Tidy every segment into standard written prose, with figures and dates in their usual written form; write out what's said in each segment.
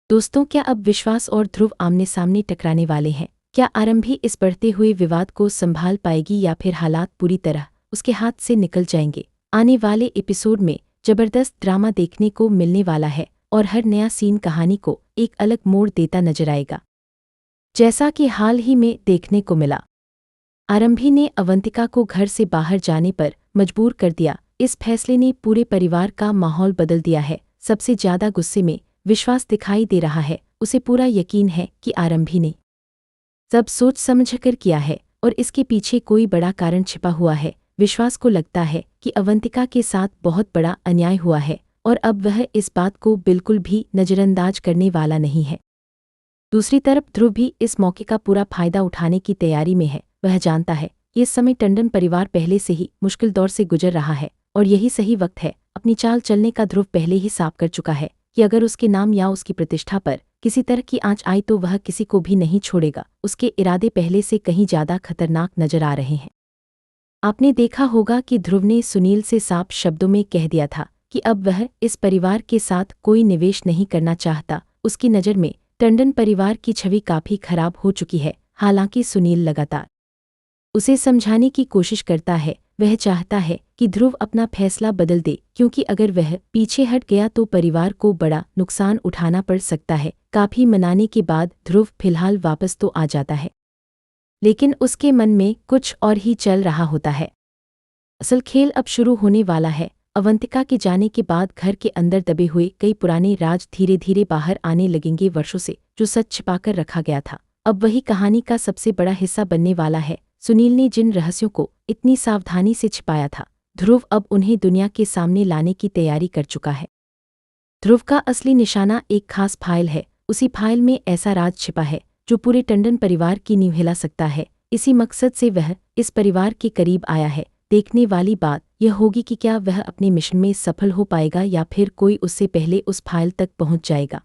दोस्तों, क्या अब विश्वास और ध्रुव आमने सामने टकराने वाले हैं? क्या आरंभी इस बढ़ते हुए विवाद को संभाल पाएगी या फिर हालात पूरी तरह उसके हाथ से निकल जाएंगे? आने वाले एपिसोड में जबरदस्त ड्रामा देखने को मिलने वाला है और हर नया सीन कहानी को एक अलग मोड़ देता नजर आएगा। जैसा कि हाल ही में देखने को मिला, आरंभी ने अवंतिका को घर से बाहर जाने पर मजबूर कर दिया। इस फैसले ने पूरे परिवार का माहौल बदल दिया है। सबसे ज्यादा गुस्से में विश्वास दिखाई दे रहा है। उसे पूरा यकीन है कि आरंभी ने सब सोच समझकर किया है और इसके पीछे कोई बड़ा कारण छिपा हुआ है। विश्वास को लगता है कि अवंतिका के साथ बहुत बड़ा अन्याय हुआ है और अब वह इस बात को बिल्कुल भी नजरअंदाज करने वाला नहीं है। दूसरी तरफ ध्रुव भी इस मौके का पूरा फायदा उठाने की तैयारी में है। वह जानता है कि इस समय टंडन परिवार पहले से ही मुश्किल दौर से गुजर रहा है और यही सही वक्त है अपनी चाल चलने का। ध्रुव पहले ही साफ कर चुका है कि अगर उसके नाम या उसकी प्रतिष्ठा पर किसी तरह की आंच आई तो वह किसी को भी नहीं छोड़ेगा। उसके इरादे पहले से कहीं ज्यादा खतरनाक नजर आ रहे हैं। आपने देखा होगा कि ध्रुव ने सुनील से साफ शब्दों में कह दिया था कि अब वह इस परिवार के साथ कोई निवेश नहीं करना चाहता। उसकी नज़र में टंडन परिवार की छवि काफी खराब हो चुकी है। हालांकि सुनील लगातार उसे समझाने की कोशिश करता है। वह चाहता है कि ध्रुव अपना फैसला बदल दे, क्योंकि अगर वह पीछे हट गया तो परिवार को बड़ा नुकसान उठाना पड़ सकता है। काफी मनाने के बाद ध्रुव फिलहाल वापस तो आ जाता है, लेकिन उसके मन में कुछ और ही चल रहा होता है। असल खेल अब शुरू होने वाला है। अवंतिका के जाने के बाद घर के अंदर दबे हुए कई पुराने राज धीरे धीरे बाहर आने लगेंगे। वर्षों से जो सच छिपाकर रखा गया था, अब वही कहानी का सबसे बड़ा हिस्सा बनने वाला है। सुनील ने जिन रहस्यों को इतनी सावधानी से छिपाया था, ध्रुव अब उन्हें दुनिया के सामने लाने की तैयारी कर चुका है। ध्रुव का असली निशाना एक खास फाइल है। उसी फाइल में ऐसा राज छिपा है जो पूरे टंडन परिवार की नींव हिला सकता है। इसी मकसद से वह इस परिवार के करीब आया है। देखने वाली बात यह होगी कि क्या वह अपने मिशन में सफल हो पाएगा या फिर कोई उससे पहले उस फाइल तक पहुंच जाएगा।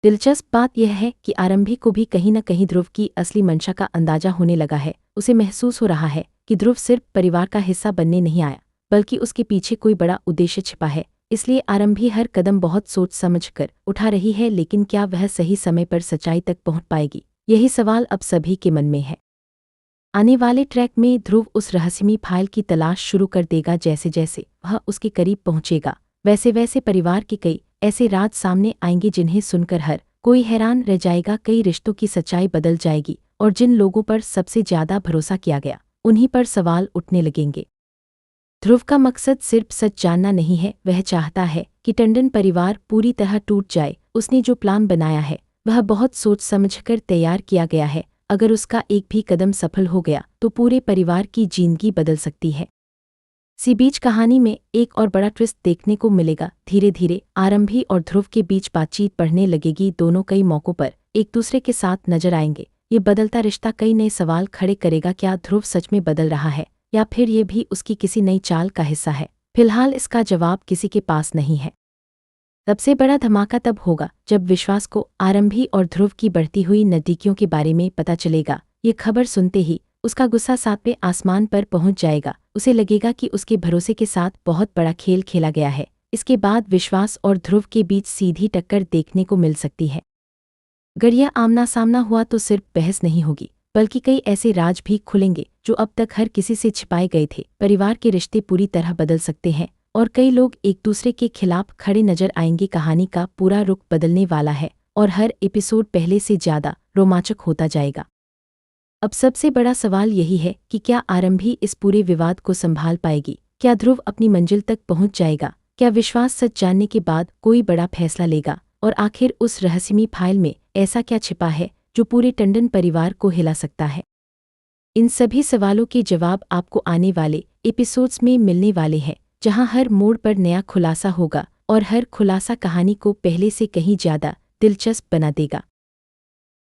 दिलचस्प बात यह है कि आरंभी को भी कहीं न कहीं ध्रुव की असली मंशा का अंदाजा होने लगा है। उसे महसूस हो रहा है कि ध्रुव सिर्फ परिवार का हिस्सा बनने नहीं आया, बल्कि उसके पीछे कोई बड़ा उद्देश्य छिपा है। इसलिए आरंभी हर कदम बहुत सोच समझकर उठा रही है। लेकिन क्या वह सही समय पर सच्चाई तक पहुंच पाएगी, यही सवाल अब सभी के मन में है। आने वाले ट्रैक में ध्रुव उस रहस्यमयी फाइल की तलाश शुरू कर देगा। जैसे जैसे वह उसके करीब पहुंचेगा, वैसे वैसे परिवार के कई ऐसे राज सामने आएंगे जिन्हें सुनकर हर कोई हैरान रह जाएगा। कई रिश्तों की सच्चाई बदल जाएगी और जिन लोगों पर सबसे ज्यादा भरोसा किया गया, उन्हीं पर सवाल उठने लगेंगे। ध्रुव का मकसद सिर्फ सच जानना नहीं है, वह चाहता है कि टंडन परिवार पूरी तरह टूट जाए। उसने जो प्लान बनाया है वह बहुत सोच समझकर तैयार किया गया है। अगर उसका एक भी कदम सफल हो गया तो पूरे परिवार की जिंदगी बदल सकती है। इसी बीच कहानी में एक और बड़ा ट्विस्ट देखने को मिलेगा। धीरे धीरे आरंभी और ध्रुव के बीच बातचीत बढ़ने लगेगी। दोनों कई मौकों पर एक दूसरे के साथ नजर आएंगे। ये बदलता रिश्ता कई नए सवाल खड़े करेगा। क्या ध्रुव सच में बदल रहा है या फिर ये भी उसकी किसी नई चाल का हिस्सा है? फिलहाल इसका जवाब किसी के पास नहीं है। सबसे बड़ा धमाका तब होगा जब विश्वास को आरंभी और ध्रुव की बढ़ती हुई नज़दीकियों के बारे में पता चलेगा। ये खबर सुनते ही उसका गुस्सा सातवें आसमान पर पहुंच जाएगा। उसे लगेगा कि उसके भरोसे के साथ बहुत बड़ा खेल खेला गया है। इसके बाद विश्वास और ध्रुव के बीच सीधी टक्कर देखने को मिल सकती है। अगर यह आमना सामना हुआ तो सिर्फ बहस नहीं होगी, बल्कि कई ऐसे राज भी खुलेंगे जो अब तक हर किसी से छिपाए गए थे। परिवार के रिश्ते पूरी तरह बदल सकते हैं और कई लोग एक दूसरे के खिलाफ खड़े नजर आएंगे। कहानी का पूरा रुख बदलने वाला है और हर एपिसोड पहले से ज्यादा रोमांचक होता जाएगा। अब सबसे बड़ा सवाल यही है कि क्या आरंभी इस पूरे विवाद को संभाल पाएगी? क्या ध्रुव अपनी मंजिल तक पहुंच जाएगा? क्या विश्वास सच जानने के बाद कोई बड़ा फैसला लेगा? और आखिर उस रहस्यमयी फाइल में ऐसा क्या छिपा है जो पूरे टंडन परिवार को हिला सकता है? इन सभी सवालों के जवाब आपको आने वाले एपिसोड्स में मिलने वाले हैं, जहां हर मोड़ पर नया खुलासा होगा और हर खुलासा कहानी को पहले से कहीं ज्यादा दिलचस्प बना देगा।